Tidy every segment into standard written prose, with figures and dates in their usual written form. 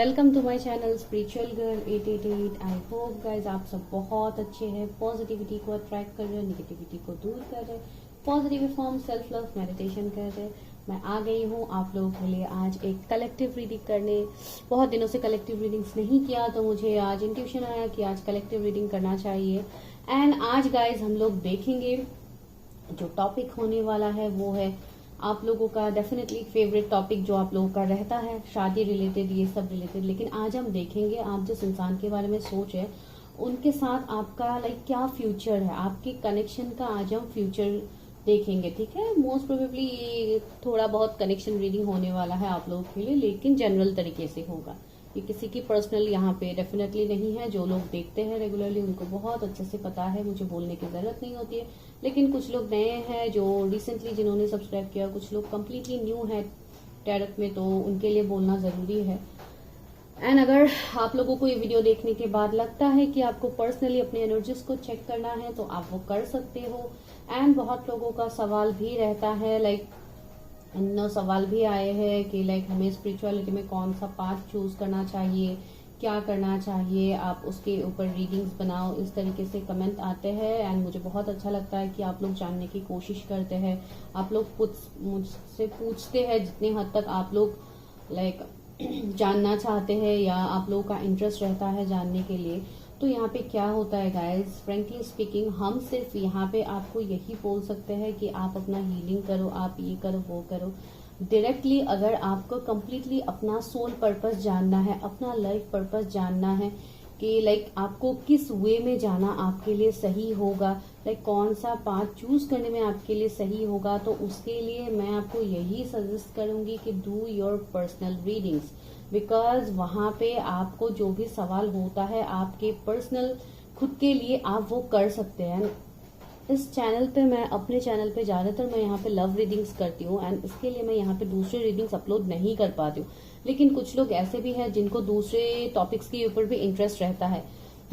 Welcome to my channel spiritual girl 888। I hope guys आप सब बहुत अच्छे हैं, पॉजिटिविटी को अट्रैक्ट कर रहे हैं, निगेटिविटी को दूर कर रहे हैं, positive form self love meditation कर रहे हैं। मैं आ गई हूँ आप लोगों के लिए आज एक कलेक्टिव रीडिंग करने। बहुत दिनों से कलेक्टिव रीडिंग्स नहीं किया तो मुझे आज इंट्यूशन आया कि आज कलेक्टिव रीडिंग करना चाहिए। एंड आज गाइज हम लोग देखेंगे जो टॉपिक होने वाला है वो है आप लोगों का डेफिनेटली फेवरेट टॉपिक जो आप लोगों का रहता है, शादी रिलेटेड, ये सब रिलेटेड। लेकिन आज हम देखेंगे आप जिस इंसान के बारे में सोच है उनके साथ आपका क्या फ्यूचर है, आपके कनेक्शन का आज हम फ्यूचर देखेंगे। ठीक है, मोस्ट प्रोबेबली ये थोड़ा बहुत कनेक्शन रीडिंग होने वाला है आप लोगों के लिए, लेकिन जनरल तरीके से होगा। ये किसी की पर्सनल यहाँ पे डेफिनेटली नहीं है। जो लोग देखते हैं रेगुलरली उनको बहुत अच्छे से पता है, मुझे बोलने की जरूरत नहीं होती है। लेकिन कुछ लोग नए हैं जो रिसेंटली जिन्होंने सब्सक्राइब किया, कुछ लोग कम्प्लीटली न्यू है टैरट में, तो उनके लिए बोलना जरूरी है। एंड अगर आप लोगों को ये वीडियो देखने के बाद लगता है कि आपको पर्सनली अपने एनर्जीज को चेक करना है तो आप वो कर सकते हो। एंड बहुत लोगों का सवाल भी रहता है, सवाल भी आए हैं कि हमें स्पिरिचुअलिटी में कौन सा पाथ चूज करना चाहिए, क्या करना चाहिए, आप उसके ऊपर रीडिंग्स बनाओ, इस तरीके से कमेंट आते हैं। एंड मुझे बहुत अच्छा लगता है कि आप लोग जानने की कोशिश करते हैं, आप लोग मुझसे पूछते हैं जितने हद तक आप लोग जानना चाहते हैं या आप लोगों का इंटरेस्ट रहता है जानने के लिए। तो यहाँ पे क्या होता है गाइज, फ्रेंकली स्पीकिंग हम सिर्फ यहाँ पे आपको यही बोल सकते हैं कि आप अपना हीलिंग करो, आप ये करो वो करो। डायरेक्टली अगर आपको कम्प्लीटली अपना सोल पर्पस जानना है, अपना लाइफ पर्पस जानना है कि आपको किस वे में जाना आपके लिए सही होगा, कौन सा पाथ चूज करने में आपके लिए सही होगा, तो उसके लिए मैं आपको यही सजेस्ट करूंगी कि do your personal readings. Because वहां पे आपको जो भी सवाल होता है आपके पर्सनल खुद के लिए आप वो कर सकते हैं। इस चैनल पे मैं अपने चैनल पे ज्यादातर मैं यहाँ पे लव रीडिंग्स करती हूँ एंड इसके लिए मैं यहाँ पे दूसरे रीडिंग्स अपलोड नहीं कर पाती हूँ। लेकिन कुछ लोग ऐसे भी हैं जिनको दूसरे टॉपिक्स के ऊपर भी इंटरेस्ट रहता है।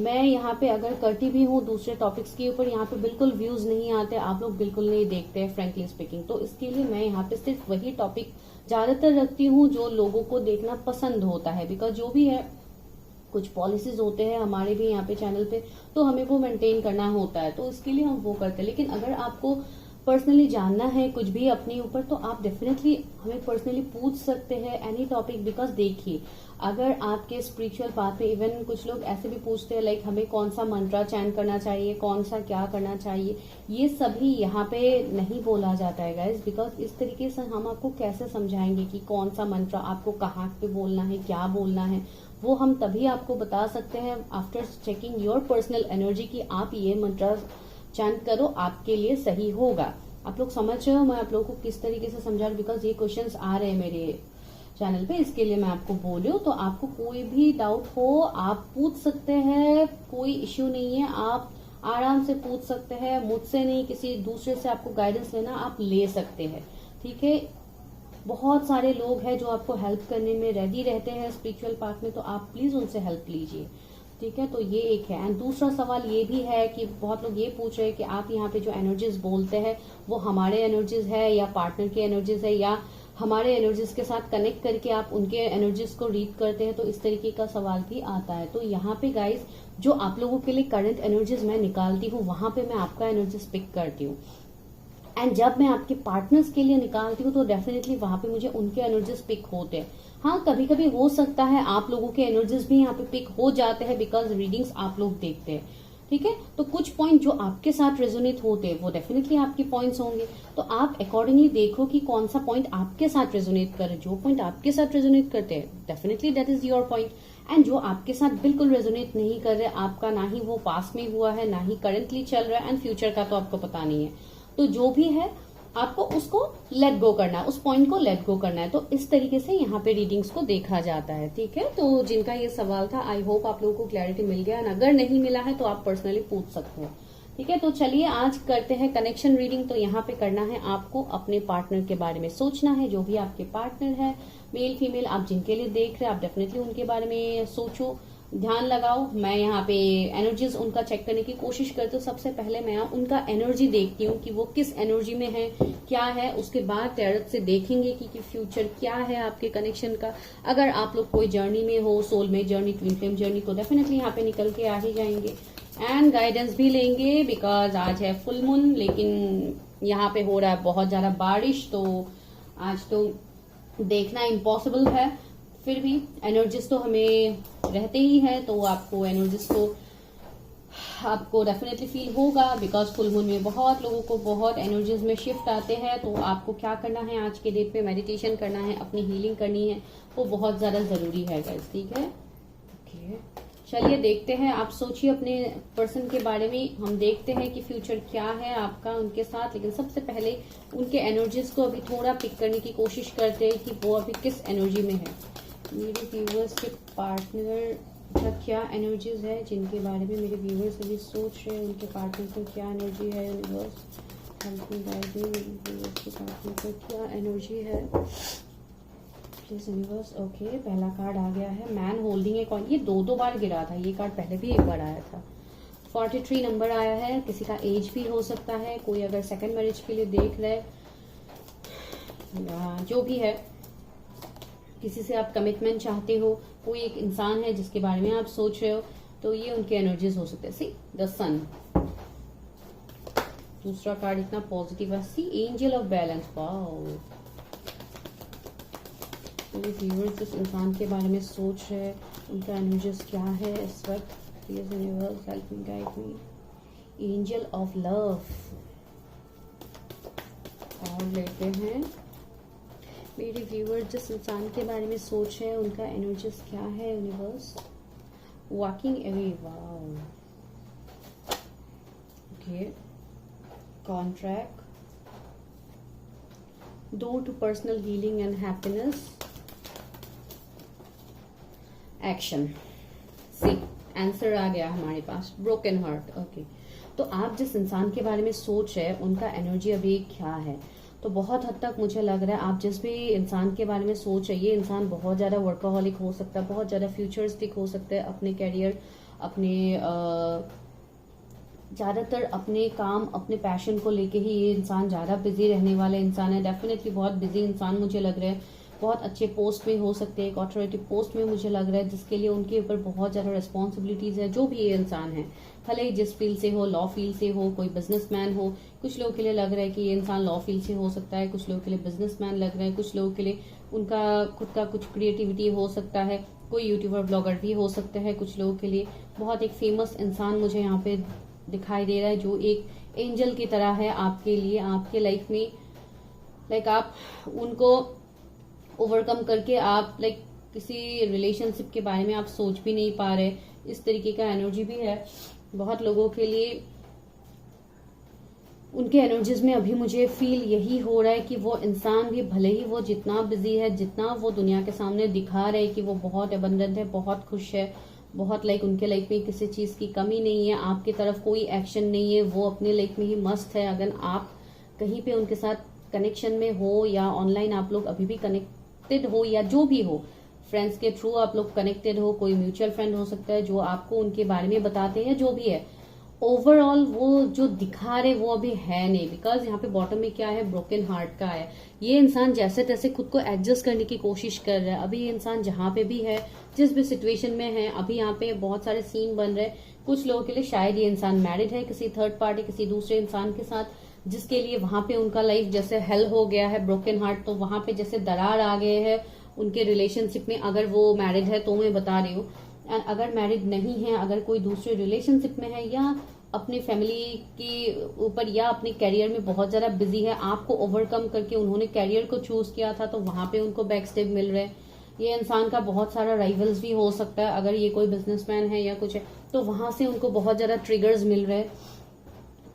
मैं यहाँ पे अगर करती भी हूँ दूसरे टॉपिक्स के ऊपर, यहाँ पे बिल्कुल व्यूज नहीं आते, आप लोग बिल्कुल नहीं देखते हैं फ्रेंकली स्पीकिंग। तो इसके लिए मैं यहाँ पे सिर्फ वही टॉपिक ज्यादातर रखती हूँ जो लोगों को देखना पसंद होता है। बिकॉज जो भी है कुछ पॉलिसीज होते हैं हमारे भी यहाँ पे चैनल पे, तो हमें वो मेंटेन करना होता है, तो इसके लिए हम वो करते हैं। लेकिन अगर आपको पर्सनली जानना है कुछ भी अपने ऊपर तो आप डेफिनेटली हमें पर्सनली पूछ सकते हैं एनी टॉपिक। बिकॉज देखिए अगर आपके स्पिरिचुअल पाथ में इवन कुछ लोग ऐसे भी पूछते हैं हमें कौन सा मंत्रा चैंट करना चाहिए, कौन सा क्या करना चाहिए, ये सभी यहाँ पे नहीं बोला जाता है गाइज। बिकॉज इस तरीके से हम आपको कैसे समझाएंगे कि कौन सा मंत्रा आपको कहाँ पे बोलना है, क्या बोलना है, वो हम तभी आपको बता सकते हैं after checking your personal energy कि आप ये मंत्रा चैंट करो, आपके लिए सही होगा। आप लोग समझ रहे हो मैं आप लोगों को किस तरीके से समझा रही, बिकॉज ये क्वेश्चंस आ रहे हैं मेरे चैनल पे, इसके लिए मैं आपको बोल रही हूँ। तो आपको कोई भी डाउट हो आप पूछ सकते हैं, कोई इश्यू नहीं है, आप आराम से पूछ सकते हैं। मुझसे नहीं, किसी दूसरे से आपको गाइडेंस लेना आप ले सकते हैं। ठीक है, बहुत सारे लोग हैं जो आपको हेल्प करने में रेडी रहते हैं स्पिरिचुअल पार्ट में, तो आप प्लीज उनसे हेल्प लीजिए। ठीक है, तो ये एक है। एंड दूसरा सवाल ये भी है कि बहुत लोग ये पूछ रहे हैं कि आप यहाँ पे जो एनर्जीज बोलते हैं वो हमारे एनर्जीज है या पार्टनर के एनर्जीज है या हमारे एनर्जीज के साथ कनेक्ट करके आप उनके एनर्जीज को रीड करते हैं, तो इस तरीके का सवाल भी आता है। तो यहाँ पे गाइज जो आप लोगों के लिए करंट एनर्जीज मैं निकालती हूँ वहां पे मैं आपका एनर्जीज पिक करती हूँ। एंड जब मैं आपके पार्टनर्स के लिए निकालती हूँ तो डेफिनेटली वहां पे मुझे उनके एनर्जीज पिक होते हैं। हाँ, कभी कभी हो सकता है आप लोगों के एनर्जीज भी यहाँ पे पिक हो जाते हैं बिकॉज रीडिंग्स आप लोग देखते हैं। ठीक है, तो कुछ पॉइंट जो आपके साथ रेजोनेट होते हैं वो डेफिनेटली आपके पॉइंट्स होंगे, तो आप अकॉर्डिंगली देखो कि कौन सा पॉइंट आपके साथ रेजोनेट करे। जो पॉइंट आपके साथ रेजोनेट करते हैं definitely that is your point. And जो आपके साथ बिल्कुल रेजोनेट नहीं कर रहे, आपका ना ही वो पास में हुआ है ना ही करंटली चल रहा है एंड फ्यूचर का तो आपको पता नहीं है, तो जो भी है आपको उसको लेट गो करना है, उस पॉइंट को लेट गो करना है। तो इस तरीके से यहाँ पे रीडिंग्स को देखा जाता है। ठीक है, तो जिनका ये सवाल था आई होप आप लोगों को क्लैरिटी मिल गया, अगर नहीं मिला है तो आप पर्सनली पूछ सकते हो। ठीक है, तो चलिए आज करते हैं कनेक्शन रीडिंग। तो यहाँ पे करना है आपको अपने पार्टनर के बारे में सोचना है, जो भी आपके पार्टनर है मेल फीमेल, आप जिनके लिए देख रहे हैं आप डेफिनेटली उनके बारे में सोचो। ध्यान लगाओ। मैं यहाँ पे एनर्जीज उनका चेक करने की कोशिश करती हूँ। सबसे पहले मैं उनका एनर्जी देखती हूँ कि वो किस एनर्जी में है, क्या है। उसके बाद टैरोट से देखेंगे कि फ्यूचर क्या है आपके कनेक्शन का। अगर आप लोग कोई जर्नी में हो, soulmate journey, twin flame journey, तो डेफिनेटली यहाँ पे निकल के आ ही जाएंगे। एंड गाइडेंस भी लेंगे बिकॉज आज है फुल मून, लेकिन यहाँ पे हो रहा है बहुत ज्यादा बारिश, तो आज तो देखना इम्पॉसिबल है। फिर भी एनर्जीज तो हमें रहते ही है, तो आपको एनर्जीज तो आपको डेफिनेटली फील होगा बिकॉज फुल मून में बहुत लोगों को बहुत एनर्जीज में शिफ्ट आते हैं। तो आपको क्या करना है, आज के डेट पे मेडिटेशन करना है, अपनी हीलिंग करनी है, वो बहुत ज्यादा जरूरी है गाइस, ठीक है। ओके, चलिए देखते हैं। आप सोचिए अपने पर्सन के बारे में, हम देखते हैं कि फ्यूचर क्या है आपका उनके साथ। लेकिन सबसे पहले उनके एनर्जीज को अभी थोड़ा पिक करने की कोशिश करते हैं कि वो अभी किस एनर्जी में है। मेरे व्यूवर्स के पार्टनर का क्या एनर्जीज है, जिनके बारे में मेरे व्यूवर्स अभी सोच रहे हैं, उनके पार्टनर को क्या एनर्जी है। Universe help me guide me, मेरे व्यूवर्स के पार्टनर को क्या एनर्जी है प्लीज यूनिवर्स। ओके, पहला कार्ड आ गया है मैन होल्डिंग ए कॉइन। ये दो बार गिरा था, ये कार्ड पहले भी एक बार आया था। 43 नंबर आया है। किसी का एज भी हो सकता है, कोई अगर सेकंड मैरिज के लिए देख रहे, जो भी है, किसी से आप कमिटमेंट चाहते हो, कोई एक इंसान है जिसके बारे में आप सोच रहे हो, तो ये उनके एनर्जीज हो सकते हैं। सी द सन, दूसरा कार्ड इतना पॉजिटिव है। See angel of balance. Wow, viewers जिस इंसान के बारे में सोच रहे हैं, उनका एनर्जीज क्या है इस वक्त। Please universe help me guide me. Angel of love. और लेते हैं मेरे व्यूअर जिस इंसान के बारे में सोच रहे हैं, उनका एनर्जीज क्या है universe. Walking away. Wow, okay, contract, door to personal healing and happiness, action. See answer आ गया हमारे पास, ब्रोकन हार्ट। ओके, तो आप जिस इंसान के बारे में सोच रहे हैं, उनका एनर्जी अभी क्या है। तो बहुत हद तक मुझे लग रहा है आप जिस भी इंसान के बारे में सोच रहे हैं, ये इंसान बहुत ज्यादा वर्कaholic हो सकता है, बहुत ज्यादा फ्यूचरिस्टिक हो सकता है, अपने कैरियर, अपने ज्यादातर अपने काम, अपने पैशन को लेके ही ये इंसान ज्यादा बिजी रहने वाला इंसान है। डेफिनेटली बहुत बिजी इंसान मुझे लग रहा है। बहुत अच्छे पोस्ट में हो सकते हैं, एक ऑथोरिटी पोस्ट में मुझे लग रहा है, जिसके लिए उनके ऊपर बहुत ज्यादा रिस्पॉन्सिबिलिटीज है। जो भी ये इंसान है, भले ही जिस फील्ड से हो, लॉ फील्ड से हो, कोई बिजनेसमैन हो। कुछ लोगों के लिए लग रहा है कि ये इंसान लॉ फील्ड से हो सकता है, कुछ लोगों के लिए बिजनेसमैन लग रहा है, कुछ लोगों के लिए उनका खुद का कुछ क्रिएटिविटी हो सकता है, कोई यूट्यूबर ब्लॉगर भी हो सकता है। कुछ लोगों के लिए बहुत एक फेमस इंसान मुझे यहाँ पे दिखाई दे रहा है, जो एक एंजल की तरह है आपके लिए, आपके लाइफ में। लाइक आप उनको ओवरकम करके आप लाइक किसी रिलेशनशिप के बारे में आप सोच भी नहीं पा रहे, इस तरीके का एनर्जी भी है बहुत लोगों के लिए। उनके एनर्जीज में अभी मुझे फील यही हो रहा है कि वो इंसान भी, भले ही वो जितना बिजी है, जितना वो दुनिया के सामने दिखा रहे कि वो बहुत एबंडेंट है, बहुत खुश है, बहुत लाइक उनके लाइफ में किसी चीज की कमी नहीं है, आपकी तरफ कोई एक्शन नहीं है, वो अपने लाइफ में ही मस्त है। अगर आप कहीं पे उनके साथ कनेक्शन में हो, या ऑनलाइन आप लोग अभी भी कनेक्टेड हो, या जो भी हो, फ्रेंड्स के थ्रू आप लोग कनेक्टेड हो, कोई म्यूचुअल फ्रेंड हो सकता है जो आपको उनके बारे में बताते हैं, जो भी है, ओवरऑल वो जो दिखा रहे वो अभी है नहीं। बिकॉज यहाँ पे बॉटम में क्या है, ब्रोकन हार्ट का है। ये इंसान जैसे तैसे खुद को एडजस्ट करने की कोशिश कर रहा है। अभी ये इंसान जहां पे भी है, जिस भी सिचुएशन में है, अभी यहाँ पे बहुत सारे सीन बन रहे हैं। कुछ लोगों के लिए शायद ये इंसान मैरिड है किसी थर्ड पार्टी, किसी दूसरे इंसान के साथ, जिसके लिए वहां पे उनका लाइफ जैसे हेल हो गया है, ब्रोकन हार्ट। तो वहां पे जैसे दरार आ गए है उनके रिलेशनशिप में। अगर वो मैरिड है तो मैं बता रही हूँ, अगर मैरिड नहीं है, अगर कोई दूसरे रिलेशनशिप में है, या अपनी फैमिली के ऊपर या अपने कैरियर में बहुत ज्यादा बिजी है, आपको ओवरकम करके उन्होंने कैरियर को चूज किया था, तो वहां पे उनको बैक स्टेप मिल रहे हैं। ये इंसान का बहुत सारा राइवल्स भी हो सकता है, अगर ये कोई बिजनेसमैन है या कुछ है, तो वहां से उनको बहुत ज्यादा ट्रिगर्स मिल रहे हैं।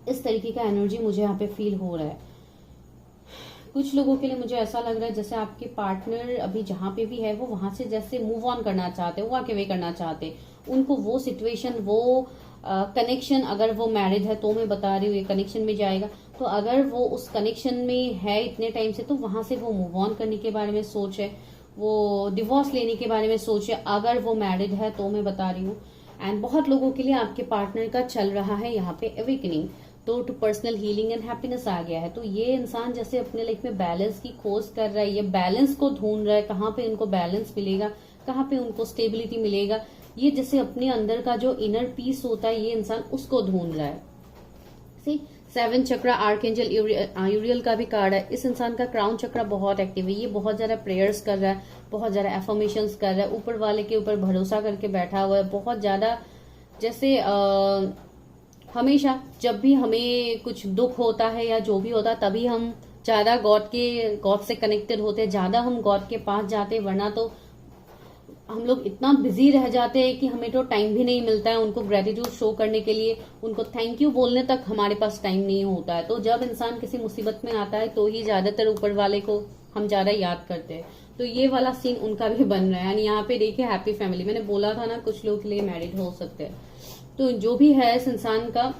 इस तरीके का एनर्जी मुझे यहाँ पे फील हो रहा है। कुछ लोगों के लिए मुझे ऐसा लग रहा है जैसे आपके पार्टनर अभी जहां पे भी है, वो वहां से जैसे मूव ऑन करना चाहते, वॉक अवे करना चाहते। उनको वो सिचुएशन, वो कनेक्शन, अगर वो मैरिड है तो मैं बता रही हूँ ये कनेक्शन में जाएगा, तो अगर वो उस कनेक्शन में है इतने टाइम से, तो वहां से वो मूव ऑन करने के बारे में सोच है। वो डिवोर्स लेने के बारे में सोच रहे, अगर वो मैरिड है तो मैं बता रही हूँ। एंड बहुत लोगों के लिए आपके पार्टनर का चल रहा है यहाँ पे अवेकनिंग, तो to personal healing and happiness आ गया है। तो ये इंसान जैसे अपने लाइफ में बैलेंस की खोज कर रहा है, ये बैलेंस को ढूंढ रहा है, कहाँ पे उनको बैलेंस मिलेगा, कहाँ पे उनको स्टेबिलिटी मिलेगा, ये जैसे अपने अंदर का जो इनर पीस होता है ये इंसान उसको ढूंढ रहा है। सी 7 चक्रा आर्कएंजल यूरियल का भी कार्ड है। इस इंसान का क्राउन चक्रा बहुत एक्टिव है, ये बहुत ज्यादा प्रेयर्स कर रहा है, बहुत ज्यादा एफर्मेशंस कर रहा है, ऊपर वाले के ऊपर भरोसा करके बैठा हुआ है, बहुत ज्यादा जैसे हमेशा जब भी हमें कुछ दुख होता है या जो भी होता है तभी हम ज्यादा गॉड से कनेक्टेड होते हैं, ज्यादा हम गॉड के पास जाते हैं, वरना तो हम लोग इतना बिजी रह जाते हैं कि हमें तो टाइम भी नहीं मिलता है उनको ग्रेटिट्यूड शो करने के लिए, उनको थैंक यू बोलने तक हमारे पास टाइम नहीं होता है। तो जब इंसान किसी मुसीबत में आता है तो ही ज्यादातर ऊपर वाले को हम ज्यादा याद करते हैं। तो ये वाला सीन उनका भी बन रहा है। यानी यहाँ पे देखिए हैप्पी फैमिली, मैंने बोला था ना कुछ लोग के लिए मैरिड हो सकते हैं। तो जो भी है इस इंसान का,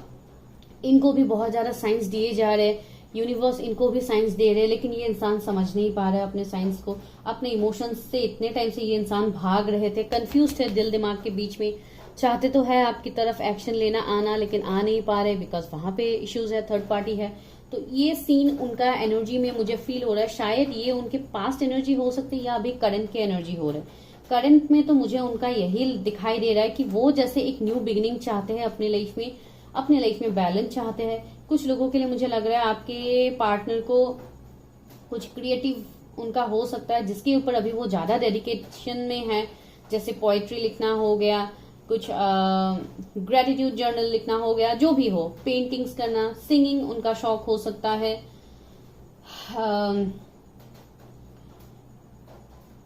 इनको भी बहुत ज्यादा साइंस दिए जा रहे हैं, यूनिवर्स इनको भी साइंस दे रहे हैं, लेकिन ये इंसान समझ नहीं पा रहा है अपने साइंस को, अपने इमोशंस से। इतने टाइम से ये इंसान भाग रहे थे, कंफ्यूज थे दिल दिमाग के बीच में, चाहते तो है आपकी तरफ एक्शन लेना आना, लेकिन आ नहीं पा रहे बिकॉज वहां पे इश्यूज है, थर्ड पार्टी है। तो ये सीन उनका एनर्जी में मुझे फील हो रहा है, शायद ये उनके पास्ट एनर्जी हो सकती है या अभी करंट के एनर्जी हो रहा है। करंट में तो मुझे उनका यही दिखाई दे रहा है कि वो जैसे एक न्यू बिगिनिंग चाहते हैं अपने लाइफ में बैलेंस चाहते हैं। कुछ लोगों के लिए मुझे लग रहा है आपके पार्टनर को कुछ क्रिएटिव उनका हो सकता है जिसके ऊपर अभी वो ज्यादा डेडिकेशन में है, जैसे पोएट्री लिखना हो गया, कुछ ग्रेटिट्यूड जर्नल लिखना हो गया, जो भी हो, पेंटिंग्स करना, सिंगिंग उनका शौक हो सकता है।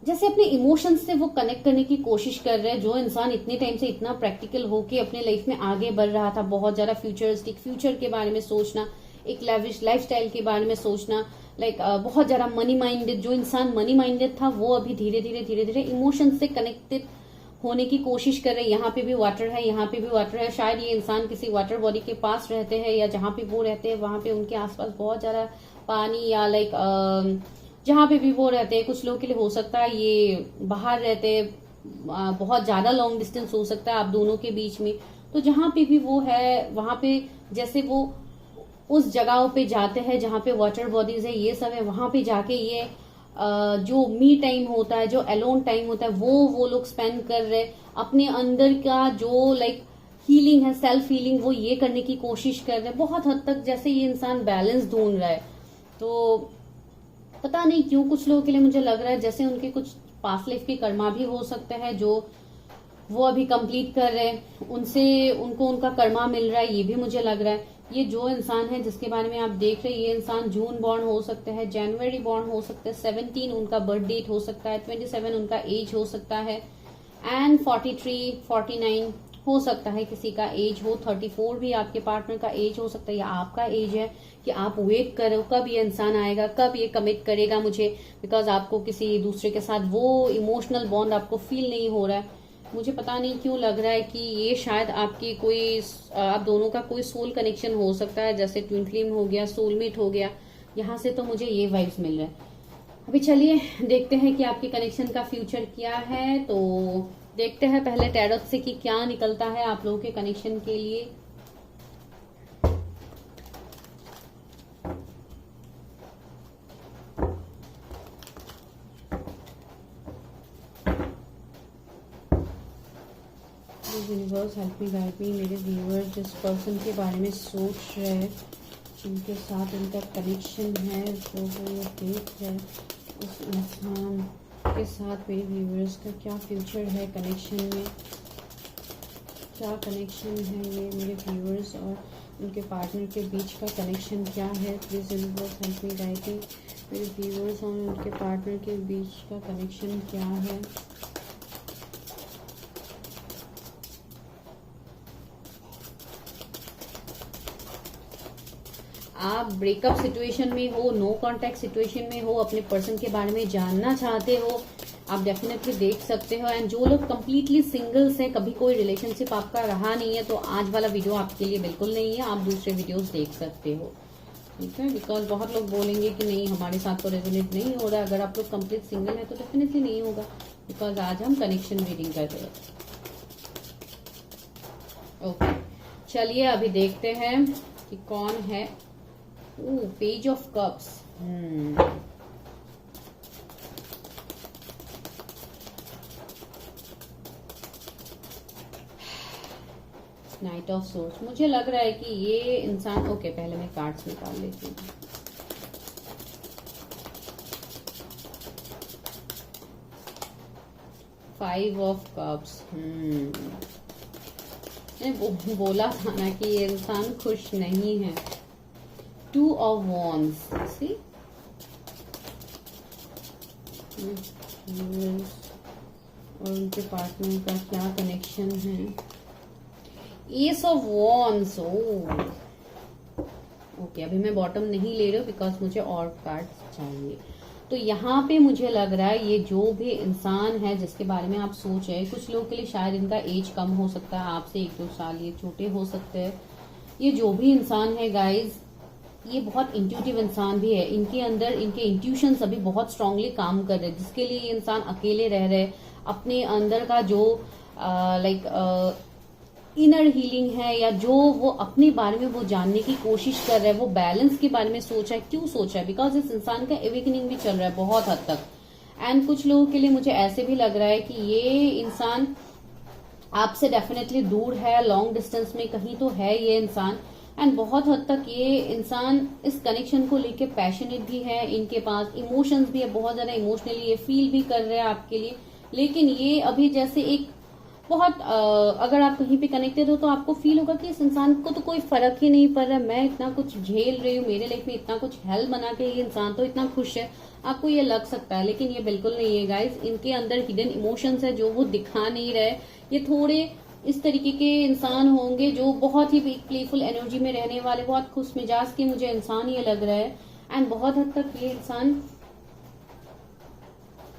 जैसे अपने इमोशंस से वो कनेक्ट करने की कोशिश कर रहे हैं। जो इंसान इतने टाइम से इतना प्रैक्टिकल होके अपने लाइफ में आगे बढ़ रहा था, बहुत ज्यादा फ्यूचरिस्टिक, फ्यूचर के बारे में सोचना, एक लेविश लाइफस्टाइल के बारे में सोचना, बहुत ज्यादा मनी माइंडेड, जो इंसान मनी माइंडेड था वो अभी धीरे धीरे इमोशंस से कनेक्टेड होने की कोशिश कर रहे हैं। यहाँ पे भी वाटर है, यहाँ पे भी वाटर है। शायद ये इंसान किसी वाटर बॉडी के पास रहते हैं या जहाँ पे वो रहते हैं वहां पे उनके आसपास बहुत ज्यादा पानी, या जहाँ पे भी वो रहते हैं। कुछ लोगों के लिए हो सकता है ये बाहर रहते हैं, बहुत ज्यादा लॉन्ग डिस्टेंस हो सकता है आप दोनों के बीच में। तो जहाँ पे भी वो है वहां पे जैसे वो उस जगहों पे जाते हैं जहाँ पे वाटर बॉडीज है, ये सब है, वहां पे जाके ये जो मी टाइम होता है, जो अलोन टाइम होता है, वो लोग स्पेंड कर रहे हैं। अपने अंदर का जो हीलिंग है, सेल्फ हीलिंग, वो ये करने की कोशिश कर रहे हैं। बहुत हद तक जैसे ये इंसान बैलेंस ढूंढ रहा है। तो पता नहीं क्यों कुछ लोगों के लिए मुझे लग रहा है जैसे उनके कुछ पास्ट लाइफ के कर्मा भी हो सकते हैं जो वो अभी कंप्लीट कर रहे हैं, उनसे उनको उनका कर्मा मिल रहा है, ये भी मुझे लग रहा है। ये जो इंसान है जिसके बारे में आप देख रहे हैं, ये इंसान जून बॉर्न हो सकते हैं, जनवरी बॉर्न हो सकते हैं, 17 उनका बर्थ डेट हो सकता है, 27 उनका एज हो सकता है, एंड 43, 49 हो सकता है किसी का एज हो, 34 भी आपके पार्टनर का एज हो सकता है, या आपका एज है कि आप वेट करो कब ये इंसान आएगा, कब ये कमिट करेगा मुझे, बिकॉज आपको किसी दूसरे के साथ वो इमोशनल बॉन्ड आपको फील नहीं हो रहा है। मुझे पता नहीं क्यों लग रहा है कि ये शायद आपकी आप दोनों का कोई सोल कनेक्शन हो सकता है, जैसे ट्विन फ्लेम हो गया, सोलमेट हो गया। यहाँ से तो मुझे ये वाइब्स मिल रहे हैं। अभी चलिए देखते हैं कि आपके कनेक्शन का फ्यूचर क्या है। तो देखते हैं पहले टैरोट से कि क्या निकलता है आप लोगों के कनेक्शन के लिए। Universe help me guide me, मेरे व्यूअर्स जिस पर्सन के बारे में सोच रहे हैं, जिनके साथ उनका कनेक्शन है, जो वो ये देख रहे हैं, उस इंसान के साथ मेरे व्यूअर्स का क्या फ्यूचर है कनेक्शन में, क्या कनेक्शन है ये मेरे व्यूअर्स और उनके पार्टनर के बीच का कनेक्शन क्या है। Please universe help me guide me, मेरे व्यूअर्स और उनके पार्टनर के बीच का कनेक्शन क्या है। आप ब्रेकअप सिचुएशन में हो, नो कांटेक्ट सिचुएशन में हो, अपने पर्सन के बारे में जानना चाहते हो, आप डेफिनेटली देख सकते हो। एंड जो लोग कंप्लीटली सिंगल्स हैं, कभी कोई रिलेशनशिप आपका रहा नहीं है, तो आज वाला वीडियो आपके लिए बिल्कुल नहीं है, आप दूसरे वीडियोस देख सकते हो। ठीक है, बिकॉज बहुत लोग बोलेंगे कि नहीं हमारे साथ तो रेजोनेट नहीं हो रहा है। अगर आप लोग कंप्लीट सिंगल है तो डेफिनेटली नहीं होगा, बिकॉज आज हम कनेक्शन रीडिंग कर रहे हैं। ओके, चलिए अभी देखते हैं कि कौन है। Page of cups. Night of source. मुझे लग रहा है कि ये इंसान, ओके पहले मैं कार्ड्स निकाल लेती हूँ। Five of cups. मैंने बोला था ना कि ये इंसान खुश नहीं है। Two of wands. सी, और उनके पार्टनर का क्या कनेक्शन है। S of wands. ओके, अभी मैं बॉटम नहीं ले रही हूँ बिकॉज मुझे और कार्ड्स चाहिए। तो यहाँ पे मुझे लग रहा है ये जो भी इंसान है जिसके बारे में आप सोच रहे हैं, कुछ लोगों के लिए शायद इनका एज कम हो सकता है, आपसे 1-2 साल ये छोटे हो सकते हैं। ये जो भी इंसान है गाइज, ये बहुत इंट्यूटिव इंसान भी है। इनके अंदर इनके इंट्यूशंस अभी बहुत स्ट्रांगली काम कर रहे हैं, जिसके लिए ये इंसान अकेले रह रहे, अपने अंदर का जो इनर हीलिंग है या जो वो अपने बारे में वो जानने की कोशिश कर रहा है, वो बैलेंस के बारे में सोच रहा है। क्यों सोच रहा है? बिकॉज इस इंसान का एवेकनिंग भी चल रहा है बहुत हद तक। एंड कुछ लोगों के लिए मुझे ऐसे भी लग रहा है कि ये इंसान आपसे डेफिनेटली दूर है, लॉन्ग डिस्टेंस में कहीं तो है ये इंसान। एंड बहुत हद तक ये इंसान इस कनेक्शन को लेके पैशनेट भी है, इनके पास इमोशंस भी है, बहुत ज्यादा इमोशनली ये फील भी कर रहे हैं आपके लिए। लेकिन ये अभी जैसे एक बहुत अगर आप कहीं पे कनेक्टेड हो तो आपको फील होगा कि इस इंसान को तो कोई फर्क ही नहीं पड़ रहा, मैं इतना कुछ झेल रही हूँ, मेरे लाइफ में इतना कुछ हेल बना के ये इंसान तो इतना खुश है। आपको ये लग सकता है, लेकिन ये बिल्कुल नहीं है गाइज। इनके अंदर हिडन इमोशंस है जो वो दिखा नहीं रहे। ये थोड़े इस तरीके के इंसान होंगे जो बहुत ही प्लेफुल एनर्जी में रहने वाले, बहुत खुश मिजाज के मुझे इंसान ये लग रहा है। एंड बहुत हद तक ये इंसान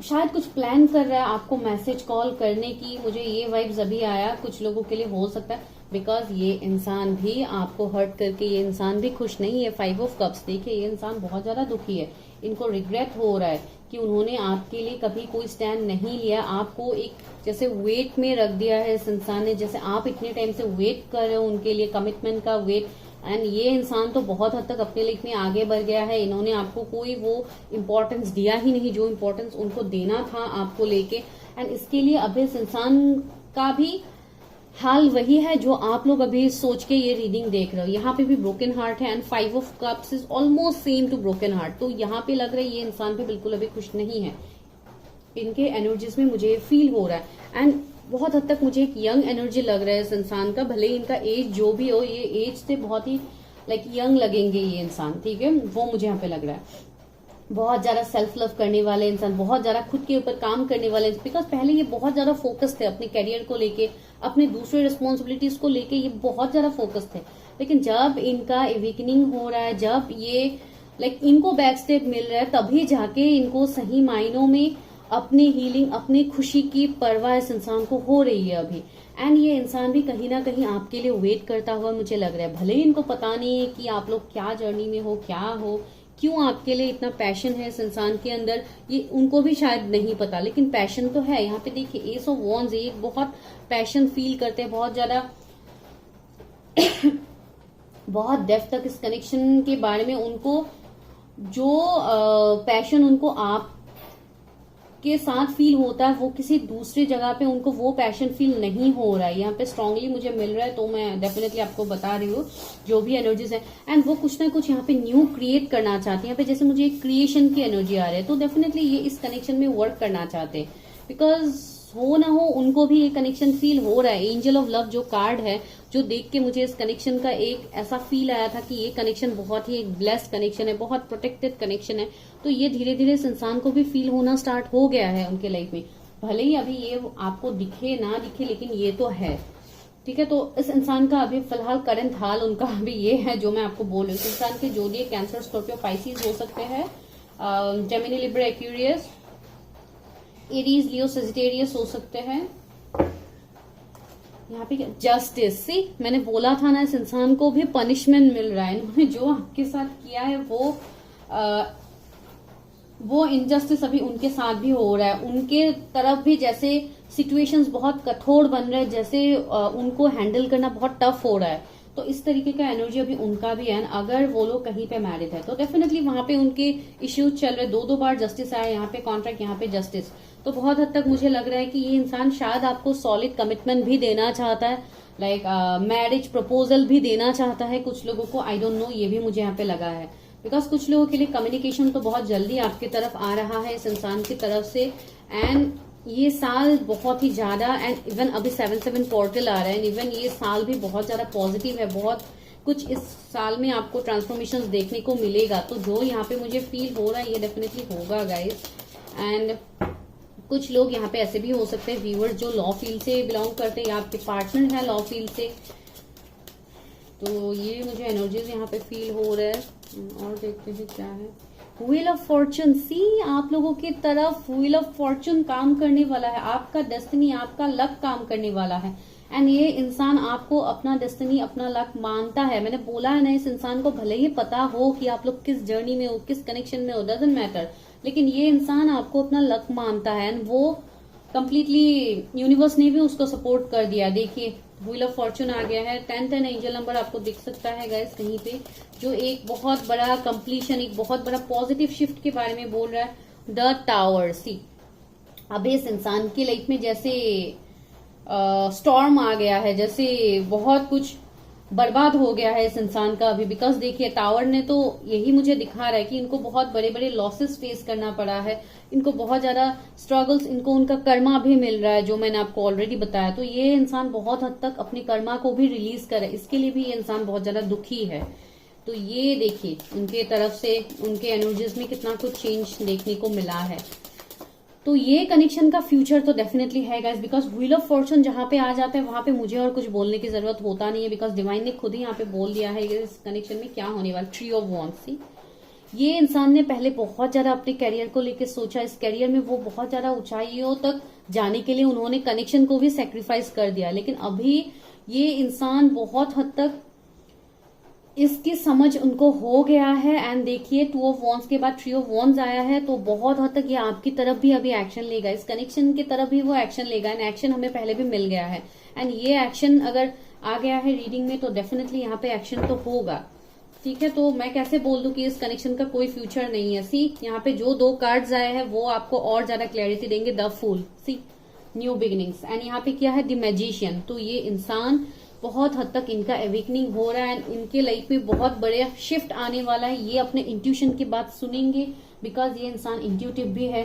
शायद कुछ प्लान कर रहा है आपको मैसेज कॉल करने की। मुझे ये वाइब्स अभी आया, कुछ लोगों के लिए हो सकता है, बिकॉज ये इंसान भी आपको हर्ट करके, ये इंसान भी खुश नहीं है। 5 ऑफ कप्स देखिए, ये इंसान बहुत ज्यादा दुखी है। इनको रिग्रेट हो रहा है कि उन्होंने आपके लिए कभी कोई स्टैंड नहीं लिया, आपको एक जैसे वेट में रख दिया है इस इंसान ने, जैसे आप इतने टाइम से वेट कर रहे हो उनके लिए, कमिटमेंट का वेट। एंड ये इंसान तो बहुत हद तक अपने लाइफ में आगे बढ़ गया है। इन्होंने आपको कोई वो इम्पोर्टेंस दिया ही नहीं जो इम्पोर्टेंस उनको देना था आपको लेके। एंड इसके लिए अभी इस इंसान का भी हाल वही है जो आप लोग अभी सोच के ये रीडिंग देख रहे हो। यहाँ पे भी ब्रोकन हार्ट है and 5 of cups is almost same to broken heart. तो यहाँ पे लग रहा है ये इंसान भी बिल्कुल अभी खुश नहीं है। इनके एनर्जीज में मुझे फील हो रहा है। एंड बहुत हद तक मुझे एक यंग एनर्जी लग रहा है इस इंसान का, भले इनका एज जो भी हो, ये एज से बहुत ही यंग लगेंगे ये इंसान, ठीक है, वो मुझे यहाँ पे लग रहा है। बहुत ज्यादा सेल्फ लव करने वाले इंसान, बहुत ज्यादा खुद के ऊपर काम करने वाले, बिकॉज पहले ये बहुत ज्यादा फोकस थे अपने करियर को लेके, अपने दूसरे रिस्पॉन्सिबिलिटीज को लेके ये बहुत ज्यादा फोकस थे। लेकिन जब इनका एवेकनिंग हो रहा है, जब ये इनको बैक स्टेप मिल रहा है, तभी जाके इनको सही मायनों में अपनी हीलिंग, अपनी खुशी की परवाह इस इंसान को हो रही है अभी। एंड ये इंसान भी कहीं ना कहीं आपके लिए वेट करता हुआ मुझे लग रहा है। भले ही इनको पता नहीं है कि आप लोग क्या जर्नी में हो, क्या हो, क्यों आपके लिए इतना पैशन है इस इंसान के अंदर, ये उनको भी शायद नहीं पता, लेकिन पैशन तो है। यहाँ पे देखिए एस ऑफ वॉन्ड्स, ये बहुत पैशन फील करते हैं, बहुत ज्यादा बहुत डेप्थ तक इस कनेक्शन के बारे में उनको जो पैशन उनको आप के साथ फील होता है, वो किसी दूसरी जगह पे उनको वो पैशन फील नहीं हो रहा है। यहाँ पे स्ट्रांगली मुझे मिल रहा है, तो मैं डेफिनेटली आपको बता रही हूँ जो भी एनर्जीज है। एंड वो कुछ ना कुछ यहाँ पे न्यू क्रिएट करना चाहते हैं। यहाँ पे जैसे मुझे एक क्रिएशन की एनर्जी आ रही है, तो डेफिनेटली ये इस कनेक्शन में वर्क करना चाहते हैं, बिकॉज हो ना हो उनको भी ये कनेक्शन फील हो रहा है। एंजल ऑफ लव जो कार्ड है, जो देख के मुझे इस कनेक्शन का एक ऐसा फील आया था कि ये कनेक्शन बहुत ही एक ब्लेस्ड कनेक्शन है, बहुत प्रोटेक्टेड कनेक्शन है। तो ये धीरे धीरे इस इंसान को भी फील होना स्टार्ट हो गया है उनके लाइफ में। भले ही अभी ये आपको दिखे ना दिखे, लेकिन ये तो है, ठीक है। तो इस इंसान का अभी फिलहाल करंट हाल उनका अभी ये है जो मैं आपको बोल रही हूँ। इंसान के जोडिएक कैंसर, स्कॉर्पियो, पाइसिस हो सकते हैं, जेमिनी, लिब्रा, यहाँ पे क्या, जस्टिस। सी मैंने बोला था ना, इस इंसान को भी पनिशमेंट मिल रहा है। इन्होंने जो आपके साथ किया है वो इनजस्टिस अभी उनके साथ भी हो रहा है। उनके तरफ भी जैसे सिचुएशंस बहुत कठोर बन रहे हैं, जैसे उनको हैंडल करना बहुत टफ हो रहा है। तो इस तरीके का एनर्जी अभी उनका भी है। अगर वो लोग कहीं पे मैरिड है तो डेफिनेटली वहां पे उनके इश्यूज चल रहे, दो बार जस्टिस आया, यहाँ पे कॉन्ट्रैक्ट, यहाँ पे जस्टिस। तो बहुत हद तक मुझे लग रहा है कि ये इंसान शायद आपको सॉलिड कमिटमेंट भी देना चाहता है, लाइक मैरिज प्रपोजल भी देना चाहता है कुछ लोगों को। आई डोंट नो, ये भी मुझे यहाँ पे लगा है। बिकॉज कुछ लोगों के लिए कम्युनिकेशन तो बहुत जल्दी आपकी तरफ आ रहा है इस इंसान की तरफ से। एंड ये साल बहुत ही ज्यादा, एंड इवन अभी 7/7 पोर्टल आ रहा है, इवन ये साल भी बहुत ज्यादा पॉजिटिव है। बहुत कुछ इस साल में आपको ट्रांसफॉर्मेशन देखने को मिलेगा। तो जो यहाँ पे मुझे फील हो रहा है ये डेफिनेटली होगा गाइस। एंड कुछ लोग यहाँ पे ऐसे भी हो सकते हैं व्यूअर्स जो लॉ फील्ड से बिलोंग करते हैं या आपके पार्टनर है लॉ फील्ड से। तो ये मुझे एनर्जीज यहाँ पे फील हो रहा है। और देखते हैं क्या है। व्हील ऑफ फॉर्चून, सी आप लोगों की तरफ व्हील ऑफ फॉर्चून काम करने वाला है। आपका डेस्टिनी, आपका लक काम करने वाला है। एंड ये इंसान आपको अपना डेस्टिनी, अपना लक मानता है। मैंने बोला है ना, इस इंसान को भले ही पता हो कि आप लोग किस जर्नी में हो, किस कनेक्शन में हो, डजंट मैटर, लेकिन ये इंसान आपको अपना लक मानता है। एंड वो कंप्लीटली यूनिवर्स ने भी उसको सपोर्ट कर दिया। देखिए व्हील ऑफ फॉर्चून आ गया है। 10 एंजल नंबर आपको दिख सकता है गाइस कहीं पे, जो एक बहुत बड़ा कंप्लीशन, एक बहुत बड़ा पॉजिटिव शिफ्ट के बारे में बोल रहा है। द टावर, सी अब इस इंसान की लाइफ में जैसे स्टॉर्म आ गया है, जैसे बहुत कुछ बर्बाद हो गया है इस इंसान का अभी। बिकॉज देखिए टावर ने तो यही मुझे दिखा रहा है कि इनको बहुत बड़े बड़े लॉसेस फेस करना पड़ा है, इनको बहुत ज्यादा स्ट्रगल्स, इनको उनका कर्मा भी मिल रहा है जो मैंने आपको ऑलरेडी बताया। तो ये इंसान बहुत हद तक अपने कर्मा को भी रिलीज करे, इसके लिए भी ये इंसान बहुत ज्यादा दुखी है। तो ये देखिए उनके तरफ से उनके एनर्जीज में कितना कुछ चेंज देखने को मिला है। तो ये कनेक्शन का फ्यूचर तो डेफिनेटली है guys. Because wheel of Fortune जहां पे आ जाता है वहां पे मुझे और कुछ बोलने की जरूरत होता नहीं है। बिकॉज डिवाइन ने खुद ही यहाँ पे बोल दिया है इस कनेक्शन में क्या होने वाला। ट्री ऑफ वॉन्ड्स, सी ये इंसान ने पहले बहुत ज्यादा अपने करियर को लेकर सोचा। इस करियर में वो बहुत ज्यादा ऊंचाइयों तक जाने के लिए उन्होंने कनेक्शन को भी सेक्रीफाइस कर दिया। लेकिन अभी ये इंसान बहुत हद तक इसकी समझ उनको हो गया है। एंड देखिए 2 ऑफ वॉन्ड्स के बाद 3 ऑफ वॉन्ड्स आया है। तो बहुत हद तक ये आपकी तरफ भी अभी एक्शन लेगा, इस कनेक्शन की तरफ भी वो एक्शन लेगा। एंड एक्शन हमें पहले भी मिल गया है। एंड ये एक्शन अगर आ गया है रीडिंग में तो डेफिनेटली यहाँ पे एक्शन तो होगा। ठीक है, तो मैं कैसे बोल दूं कि इस कनेक्शन का कोई फ्यूचर नहीं है। सी यहाँ पे जो 2 कार्ड्स आए हैं वो आपको और ज्यादा क्लैरिटी देंगे। The fool, see new beginnings. And यहाँ पे क्या है, द मैजिशियन। तो ये इंसान बहुत हद तक इनका एवेकनिंग हो रहा है एंड इनके लाइफ में बहुत बड़े शिफ्ट आने वाला है। ये अपने इंट्यूशन की बात सुनेंगे बिकॉज ये इंसान इंट्यूटिव भी है।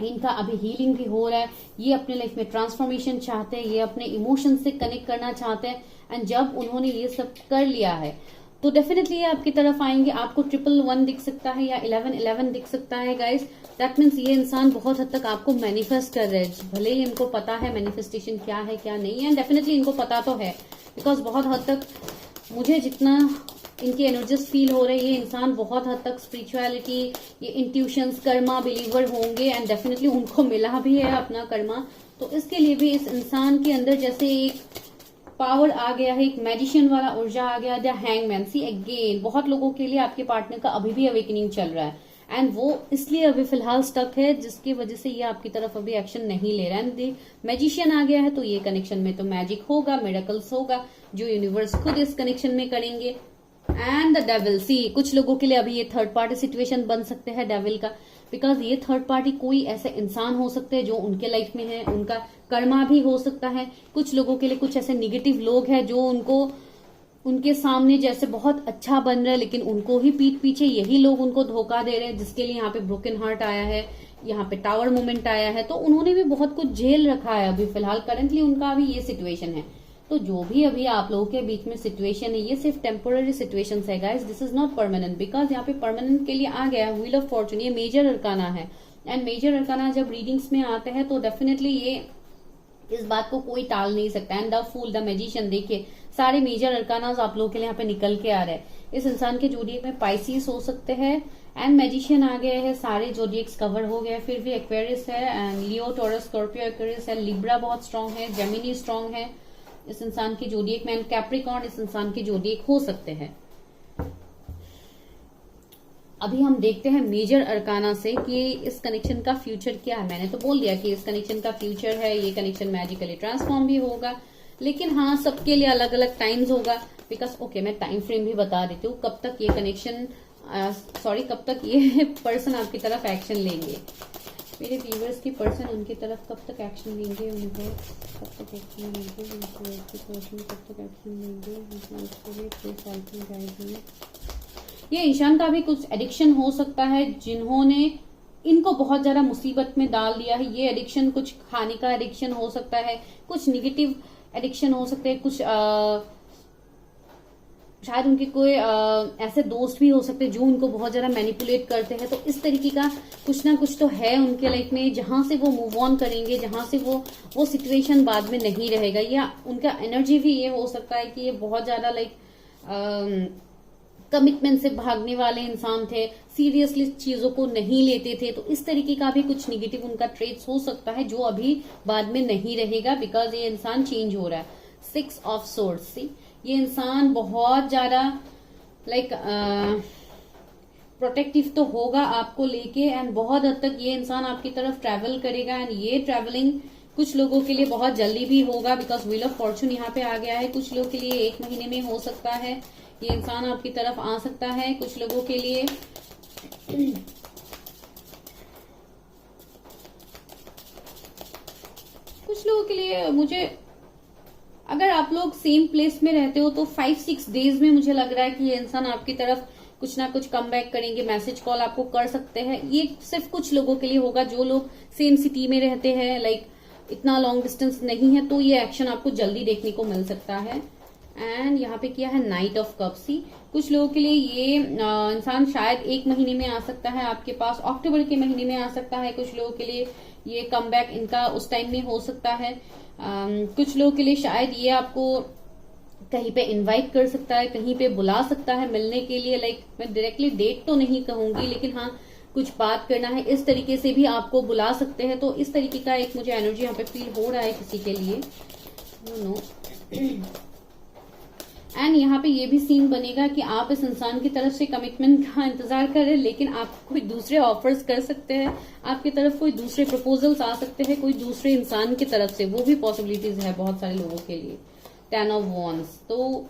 इनका अभी हीलिंग भी हो रहा है। ये अपने लाइफ में ट्रांसफॉर्मेशन चाहते हैं, ये अपने इमोशन से कनेक्ट करना चाहते हैं। एंड जब उन्होंने ये सब कर लिया है तो डेफिनेटली ये आपकी तरफ आएंगे। आपको 111 दिख सकता है या 1111 दिख सकता है गाइस। दैट मीन्स ये इंसान बहुत हद तक आपको मैनिफेस्ट कर रहे हैं। भले ही इनको पता है मैनिफेस्टेशन क्या है क्या नहीं है, डेफिनेटली इनको पता तो है। बिकॉज बहुत हद तक मुझे जितना इनकी एनर्जीज फील हो रही है, ये इंसान बहुत हद तक स्पिरिचुअलिटी, ये इंट्यूशंस, कर्मा बिलीवर होंगे। एंड डेफिनेटली उनको मिला भी है अपना कर्मा। तो इसके लिए भी इस इंसान के अंदर जैसे एक पावर आ गया है, एक मैजिशियन वाला ऊर्जा आ गया। द हैंगमैन, सी अगेन बहुत लोगों के लिए आपके पार्टनर का अभी भी अवेकनिंग चल रहा है एंड वो इसलिए अभी फिलहाल स्टक है जिसकी वजह से ये आपकी तरफ अभी एक्शन नहीं ले रहा है। एंड मैजिशियन आ गया है तो ये कनेक्शन में तो मैजिक होगा, मिरेकल्स होगा जो यूनिवर्स खुद इस कनेक्शन में करेंगे। एंड द डेविल, सी कुछ लोगों के लिए अभी ये थर्ड पार्टी सिचुएशन बन सकते हैं डेविल का। बिकॉज ये थर्ड पार्टी कोई ऐसे इंसान हो सकते हैं जो उनके लाइफ में है, उनका कर्मा भी हो सकता है। कुछ लोगों के लिए कुछ ऐसे निगेटिव लोग हैं जो उनको उनके सामने जैसे बहुत अच्छा बन रहा है लेकिन उनको ही पीठ पीछे यही लोग उनको धोखा दे रहे हैं, जिसके लिए यहाँ पे ब्रोकन हार्ट आया है, यहाँ पे टावर मोमेंट आया है। तो उन्होंने भी बहुत कुछ झेल रखा है अभी फिलहाल, करंटली उनका अभी ये सिचुएशन है। तो जो भी अभी आप लोगों के बीच में सिचुएशन है ये सिर्फ टेम्पोररी सिचुएशन है guys, this is not permanent. Because यहाँ पे परमानेंट के लिए आ गया व्हील ऑफ फॉर्चून, ये मेजर अरकाना है। एंड मेजर अरकाना जब रीडिंग्स में आते हैं तो डेफिनेटली ये इस बात को कोई टाल नहीं सकता। And the fool, the magician, देखिए सारे मेजर अरकानाज आप लोगों के लिए यहाँ पे निकल के आ रहे हैं। इस इंसान के जोडिएक में पाइसिस हो सकते हैं एंड मैजिशियन आ गए हैं, सारे जोडिएक्स कवर हो गए। फिर भी एक्वेरियस है and Leo, taurus, Scorpio, Aquarius है, लिब्रा बहुत स्ट्रांग है, जेमिनी स्ट्रांग है, इस इंसान के जोडिएक मैन कैप्रिकॉर्न इस इंसान के जोडिएक हो सकते हैं। अभी हम देखते हैं मेजर अरकाना से कि इस कनेक्शन का फ्यूचर क्या है। मैंने तो बोल दिया कि इस कनेक्शन का फ्यूचर है, ये कनेक्शन मैजिकली ट्रांसफॉर्म भी होगा, लेकिन हाँ सबके लिए अलग अलग टाइम्स होगा। बिकॉज ओके मैं टाइम फ्रेम भी बता देती हूँ कब तक ये कनेक्शन कब तक ये पर्सन आपकी तरफ एक्शन लेंगे। मेरे व्यूवर्स की पर्सन उनकी तरफ कब तक एक्शन लेंगे, उनको कब तक एक्शन लेंगे, पर्सन कब तक एक्शन लेंगे। ये इंसान का भी कुछ एडिक्शन हो सकता है जिन्होंने इनको बहुत ज्यादा मुसीबत में डाल दिया है। ये एडिक्शन कुछ खाने का एडिक्शन हो सकता है, कुछ निगेटिव एडिक्शन हो सकते हैं, कुछ शायद उनके कोई ऐसे दोस्त भी हो सकते हैं जो उनको बहुत ज्यादा मैनिपुलेट करते हैं। तो इस तरीके का कुछ ना कुछ तो है उनके लाइफ में जहां से वो मूव ऑन करेंगे, जहां से वो सिचुएशन बाद में नहीं रहेगा। या उनका एनर्जी भी ये हो सकता है कि ये बहुत ज्यादा कमिटमेंट से भागने वाले इंसान थे, सीरियसली चीजों को नहीं लेते थे। तो इस तरीके का भी कुछ निगेटिव उनका ट्रेट्स हो सकता है जो अभी बाद में नहीं रहेगा, बिकॉज ये इंसान चेंज हो रहा है। 6 ऑफ सोर्ड्स, सी ये इंसान बहुत ज्यादा प्रोटेक्टिव तो होगा आपको लेके, एंड बहुत हद तक ये इंसान आपकी तरफ ट्रैवल करेगा। एंड ये ट्रैवलिंग कुछ लोगों के लिए बहुत जल्दी भी होगा, बिकॉज व्हील ऑफ फॉर्चून यहाँ पे आ गया है। कुछ लोगों के लिए 1 महीने में हो सकता है ये इंसान आपकी तरफ आ सकता है। कुछ लोगों के लिए मुझे, अगर आप लोग सेम प्लेस में रहते हो तो 5-6 डेज में मुझे लग रहा है कि ये इंसान आपकी तरफ कुछ ना कुछ कम बैक करेंगे, मैसेज कॉल आपको कर सकते हैं। ये सिर्फ कुछ लोगों के लिए होगा जो लोग सेम सिटी में रहते हैं, इतना लॉन्ग डिस्टेंस नहीं है, तो ये एक्शन आपको जल्दी देखने को मिल सकता है। एंड यहाँ पे किया है नाइट ऑफ कप्स। कुछ लोगों के लिए ये इंसान शायद 1 महीने में आ सकता है आपके पास, अक्टूबर के महीने में आ सकता है। कुछ लोगों के लिए ये कम बैक इनका उस टाइम में हो सकता है। कुछ लोगों के लिए शायद ये आपको कहीं पे इनवाइट कर सकता है, कहीं पे बुला सकता है मिलने के लिए। मैं डायरेक्टली डेट तो नहीं कहूंगी, लेकिन हाँ कुछ बात करना है इस तरीके से भी आपको बुला सकते हैं। तो इस तरीके का एक मुझे एनर्जी यहाँ पे फील हो रहा है किसी के लिए। एंड यहाँ पे ये भी सीन बनेगा कि आप इस इंसान की तरफ से कमिटमेंट का इंतजार कर रहे हैं, लेकिन आप कोई दूसरे ऑफर्स कर सकते हैं, आपकी तरफ कोई दूसरे प्रपोजल्स आ सकते हैं कोई दूसरे इंसान की तरफ से, वो भी पॉसिबिलिटीज है बहुत सारे लोगों के लिए। 10 ऑफ वॉन्ड्स, तो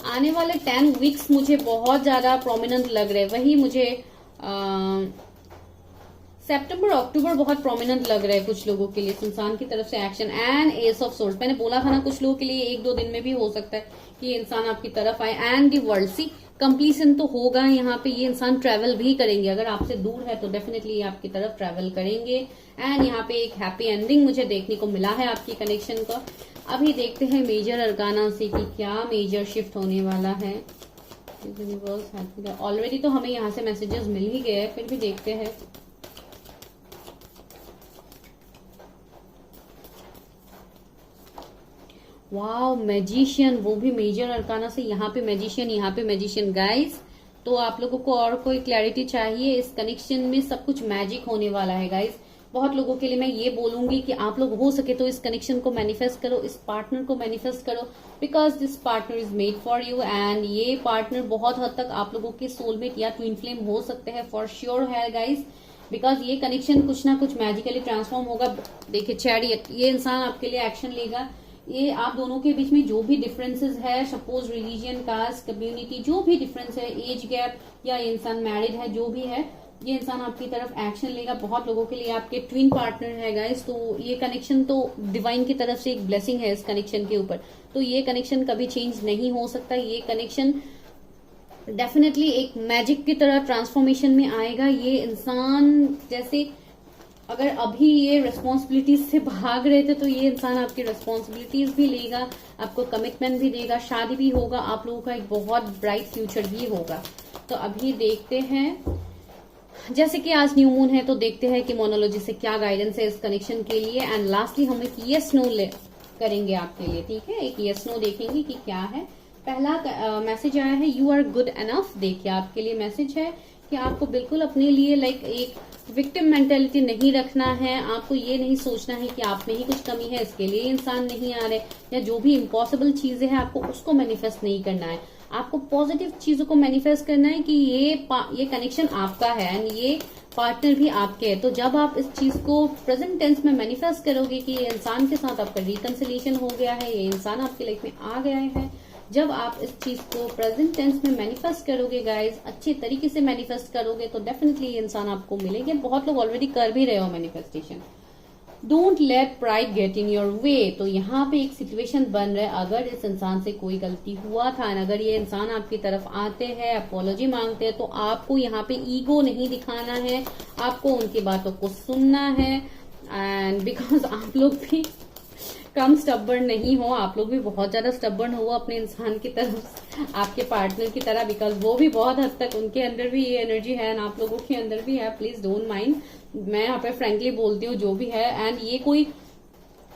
आने वाले 10 वीक्स मुझे बहुत ज्यादा प्रोमिनेंट लग रहे हैं। वही मुझे सितंबर अक्टूबर बहुत प्रोमिनेंट लग रहा है कुछ लोगों के लिए इंसान की तरफ से action. And S of swords, मैंने बोला था ना कुछ लोगों के लिए 1-2 दिन में भी हो सकता है कि ये इंसान आपकी तरफ आए। And the world, see completion तो होगा यहाँ पे, ये इंसान ट्रैवल भी करेंगे। अगर आपसे दूर है तो डेफिनेटली ये आपकी तरफ ट्रैवल करेंगे। एंड यहाँ पे एक हैप्पी एंडिंग मुझे देखने को मिला है आपकी कनेक्शन का। अभी देखते हैं मेजर अरकाना से कि क्या मेजर शिफ्ट होने वाला है। ऑलरेडी तो हमें यहाँ से मैसेजेस मिल ही गए हैं, फिर भी देखते हैं। वाओ, मैजिशियन, वो भी मेजर अरकाना से, यहाँ पे मैजिशियन, यहाँ पे मैजिशियन। गाइस, तो आप लोगों को और कोई क्लैरिटी चाहिए? इस कनेक्शन में सब कुछ मैजिक होने वाला है गाइस। बहुत लोगों के लिए मैं ये बोलूंगी कि आप लोग हो सके तो इस कनेक्शन को मैनिफेस्ट करो, इस पार्टनर को मैनिफेस्ट करो, because this partner is made for you. And ये पार्टनर बहुत हद तक आप लोगों के सोलमेट या ट्विन फ्लेम हो सकते हैं, फॉर श्योर है गाइस, बिकॉज ये कनेक्शन कुछ ना कुछ मैजिकली ट्रांसफॉर्म होगा। देखिए चैरियट, ये इंसान आपके लिए एक्शन लेगा। ये आप दोनों के बीच में जो भी डिफरेंसेस है, सपोज रिलीजन, कास्ट, कम्युनिटी, जो भी डिफरेंस है, एज गैप, या ये इंसान मैरिड है, जो भी है, ये इंसान आपकी तरफ एक्शन लेगा। बहुत लोगों के लिए आपके ट्विन पार्टनर है गाइस, तो ये कनेक्शन तो डिवाइन की तरफ से एक ब्लेसिंग है इस कनेक्शन के ऊपर। तो ये कनेक्शन कभी चेंज नहीं हो सकता। ये कनेक्शन डेफिनेटली एक मैजिक की तरह ट्रांसफॉर्मेशन में आएगा। ये इंसान जैसे अगर अभी ये रिस्पॉन्सिबिलिटीज से भाग रहे थे, तो ये इंसान आपकी रिस्पॉन्सिबिलिटीज भी लेगा, आपको कमिटमेंट भी देगा, शादी भी होगा, आप लोगों का एक बहुत ब्राइट फ्यूचर भी होगा। तो अभी देखते हैं, जैसे कि आज न्यू मून है, तो देखते हैं कि मोनोलॉजी से क्या गाइडेंस है इस कनेक्शन के लिए। एंड लास्टली हम एक यस नो करेंगे आपके लिए, ठीक है? एक यस नो देखेंगे कि क्या है। पहला मैसेज आया है, यू आर गुड एनफ। देखिए आपके लिए मैसेज है कि आपको बिल्कुल अपने लिए एक विक्टिम मेंटेलिटी नहीं रखना है। आपको ये नहीं सोचना है कि आप में ही कुछ कमी है, इसके लिए इंसान नहीं आ रहे, या जो भी इम्पॉसिबल चीजें हैं आपको उसको मैनिफेस्ट नहीं करना है। आपको पॉजिटिव चीजों को मैनिफेस्ट करना है कि ये कनेक्शन आपका है एंड ये पार्टनर भी आपके है। तो जब आप इस चीज को प्रेजेंट टेंस में मैनिफेस्ट करोगे कि ये इंसान के साथ आपका रिकंसिलिएशन हो गया है, ये इंसान आपकी लाइफ में आ गया है, जब आप इस चीज को प्रेजेंट टेंस में मैनिफेस्ट करोगे गाइज, अच्छे तरीके से मैनिफेस्ट करोगे, तो डेफिनेटली ये इंसान आपको मिलेंगे। बहुत लोग ऑलरेडी कर भी रहे हो manifestation. Don't let pride get in your वे। तो यहाँ पे एक सिचुएशन बन रहा है, अगर इस इंसान से कोई गलती हुआ था, अगर ये इंसान आपकी तरफ आते हैं, अपोलॉजी मांगते हैं, तो आपको यहाँ पे ईगो नहीं दिखाना है, आपको उनकी बातों को सुनना है। एंड बिकॉज आप लोग भी कम स्टबर्न नहीं हो, आप लोग भी बहुत ज्यादा स्टबर्न हो अपने इंसान की तरफ, आपके पार्टनर की तरह, बिकॉज वो भी बहुत हद तक उनके अंदर भी ये एनर्जी है एंड आप लोगों के अंदर भी है। प्लीज डोंट माइंड, मैं यहाँ पे फ्रेंकली बोलती हूँ जो भी है। एंड ये कोई,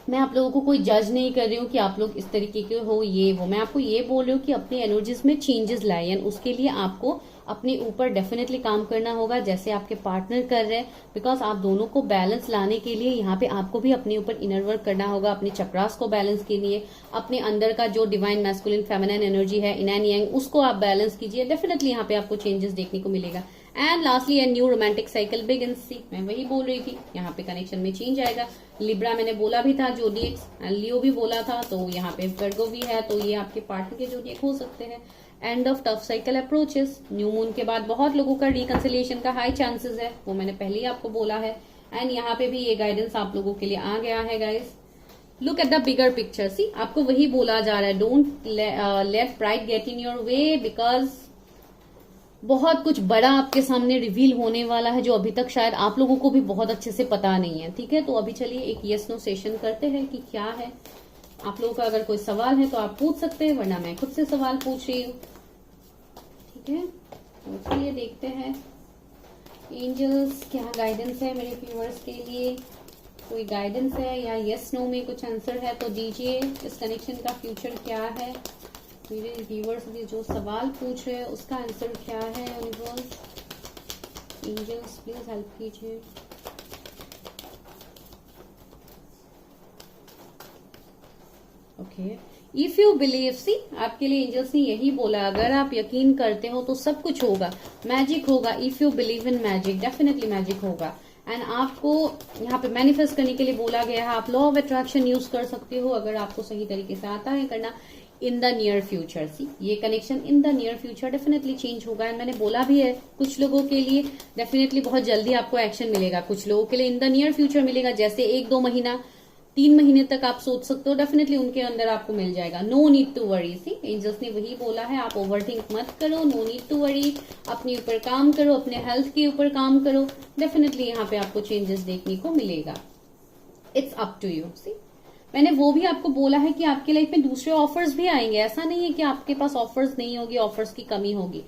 मैं आप लोगों को कोई जज नहीं कर रही हूँ कि आप लोग इस तरीके के हो, ये वो। मैं आपको ये बोल रही हूँ कि अपनी एनर्जीज में चेंजेस लाए, एंड उसके लिए आपको अपने ऊपर डेफिनेटली काम करना होगा, जैसे आपके पार्टनर कर रहे हैं। बिकॉज आप दोनों को बैलेंस लाने के लिए यहाँ पे आपको भी अपने ऊपर इनर वर्क करना होगा, अपने चक्रास को बैलेंस के लिए, अपने अंदर का जो डिवाइन मैस्कुलिन फेमिनिन एनर्जी है, इन एंड यांग, उसको आप बैलेंस कीजिए। डेफिनेटली यहाँ पे आपको चेंजेस देखने को मिलेगा। And lastly a new romantic cycle begins. See, मैं वही बोल रही थी, यहाँ पे कनेक्शन में चेंज आएगा। लिब्रा मैंने बोला भी था, जोडिएक्स, एंड लियो भी बोला था, तो यहाँ पे वर्गो भी है, तो ये आपके पार्टनर के जोडिएक हो सकते हैं। End of tough cycle approaches, new moon के बाद बहुत लोगों का रिकंसिलिएशन का हाई चांसेस है, वो मैंने पहले ही आपको बोला है। एंड यहाँ पे भी ये गाइडेंस आप लोगों के लिए आ गया है guys. Look at the bigger picture. See, आपको वही बोला जा रहा है, don't let pride get in your way, because बहुत कुछ बड़ा आपके सामने रिवील होने वाला है, जो अभी तक शायद आप लोगों को भी बहुत अच्छे से पता नहीं है। ठीक है, तो अभी चलिए एक यस नो सेशन करते हैं कि क्या है। आप लोगों का अगर कोई सवाल है तो आप पूछ सकते हैं, वरना मैं खुद से सवाल पूछ रही हूँ। ठीक है, तो चलिए देखते हैं एंजल्स क्या गाइडेंस है मेरे व्यूअर्स के लिए। कोई गाइडेंस है या यस नो में कुछ आंसर है तो दीजिए। इस कनेक्शन का फ्यूचर क्या है, मेरे व्यूअर्स भी जो सवाल पूछ रहे हैं उसका आंसर क्या है। यूनिवर्स, एंजल्स प्लीज हेल्प कीजिए। ओके, इफ यू बिलीव, सी आपके लिए एंजल्स ने यही बोला, अगर आप यकीन करते हो तो सब कुछ होगा, मैजिक होगा। If you believe in magic, definitely magic होगा। एंड आपको यहाँ पे मैनिफेस्ट करने के लिए बोला गया है, आप लॉ ऑफ अट्रैक्शन यूज कर सकते हो अगर आपको सही तरीके से आता है करना। इन द नियर फ्यूचर, सी ये connection in the near future definitely change होगा। एंड मैंने बोला भी है, कुछ लोगों के लिए डेफिनेटली बहुत जल्दी आपको एक्शन मिलेगा, कुछ लोगों के लिए इन द नियर फ्यूचर मिलेगा, जैसे 1-2 महीना 3 महीने तक आप सोच सकते हो, डेफिनेटली उनके अंदर आपको मिल जाएगा। No need to worry. See, angels ने वही बोला है, आप ओवरथिंक मत करो, नो नीड टू वरी, अपने ऊपर काम करो, अपने हेल्थ के ऊपर काम करो, डेफिनेटली यहाँ पे आपको चेंजेस देखने को मिलेगा। It's up to you. See, मैंने वो भी आपको बोला है कि आपकी लाइफ में दूसरे ऑफर्स भी आएंगे, ऐसा नहीं है कि आपके पास ऑफर्स नहीं होगी, ऑफर्स की कमी होगी,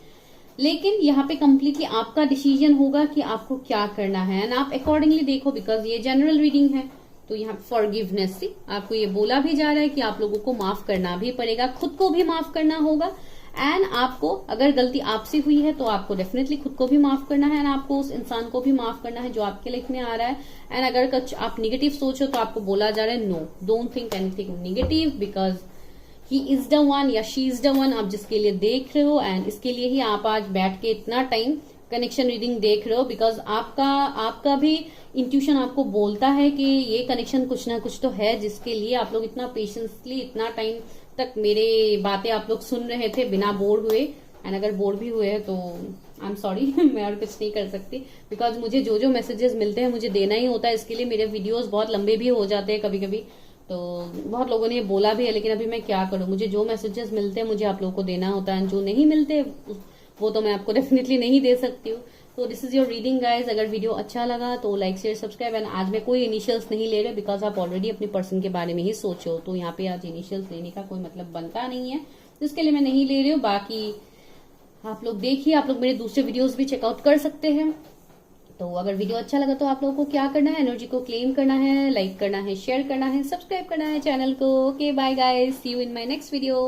लेकिन यहाँ पे कम्प्लीटली आपका डिसीजन होगा कि आपको क्या करना है। एंड आप अकॉर्डिंगली देखो, बिकॉज ये जनरल रीडिंग है, तो यहाँ फॉरगिवनेस, सी आपको ये बोला भी जा रहा है कि आप लोगों को माफ करना भी पड़ेगा, खुद को भी माफ करना होगा। एंड आपको अगर गलती आपसे हुई है तो आपको डेफिनेटली खुद को भी माफ करना है, एंड आपको उस इंसान को भी माफ करना है जो आपके लाइफ में आ रहा है। एंड अगर कुछ आप निगेटिव सोचो तो आपको बोला जा रहा है, no don't think anything negative, because he is the one या शी इज द वन आप जिसके लिए देख रहे हो। एंड इसके लिए ही आप आज बैठ के इतना टाइम कनेक्शन रीडिंग देख रहे हो, बिकॉज आपका भी इंट्यूशन आपको बोलता है कि ये कनेक्शन कुछ ना कुछ तो है, जिसके लिए आप लोग इतना पेशेंसली इतना टाइम तक मेरे बातें आप लोग सुन रहे थे बिना बोर हुए। एंड अगर बोर भी हुए हैं तो आई एम सॉरी, मैं और कुछ नहीं कर सकती, बिकॉज मुझे जो जो मैसेजेस मिलते हैं मुझे देना ही होता है। इसके लिए मेरे वीडियोस बहुत लंबे भी हो जाते हैं कभी कभी, तो बहुत लोगों ने ये बोला भी है, लेकिन अभी मैं क्या करूं, मुझे जो मैसेजेस मिलते हैं मुझे आप लोगों को देना होता है, जो नहीं मिलते वो तो मैं आपको डेफिनेटली नहीं दे सकती हूँ। तो this is your reading guys. अगर वीडियो अच्छा लगा तो लाइक शेयर सब्सक्राइब। एंड आज मैं कोई इनिशियल्स नहीं ले रहे, बिकॉज आप ऑलरेडी अपने पर्सन के बारे में ही सोचो, तो यहाँ पे आज इनिशियल्स लेने का कोई मतलब बनता नहीं है, जिसके लिए मैं नहीं ले रही हूँ। बाकी आप लोग देखिए, आप लोग मेरे दूसरे वीडियोस भी चेकआउट कर सकते हैं। तो अगर वीडियो अच्छा लगा तो आप लोगों को क्या करना है, एनर्जी को क्लेम करना है, लाइक करना है, शेयर करना है, सब्सक्राइब करना है चैनल को। Okay bye guys, see you in my next video.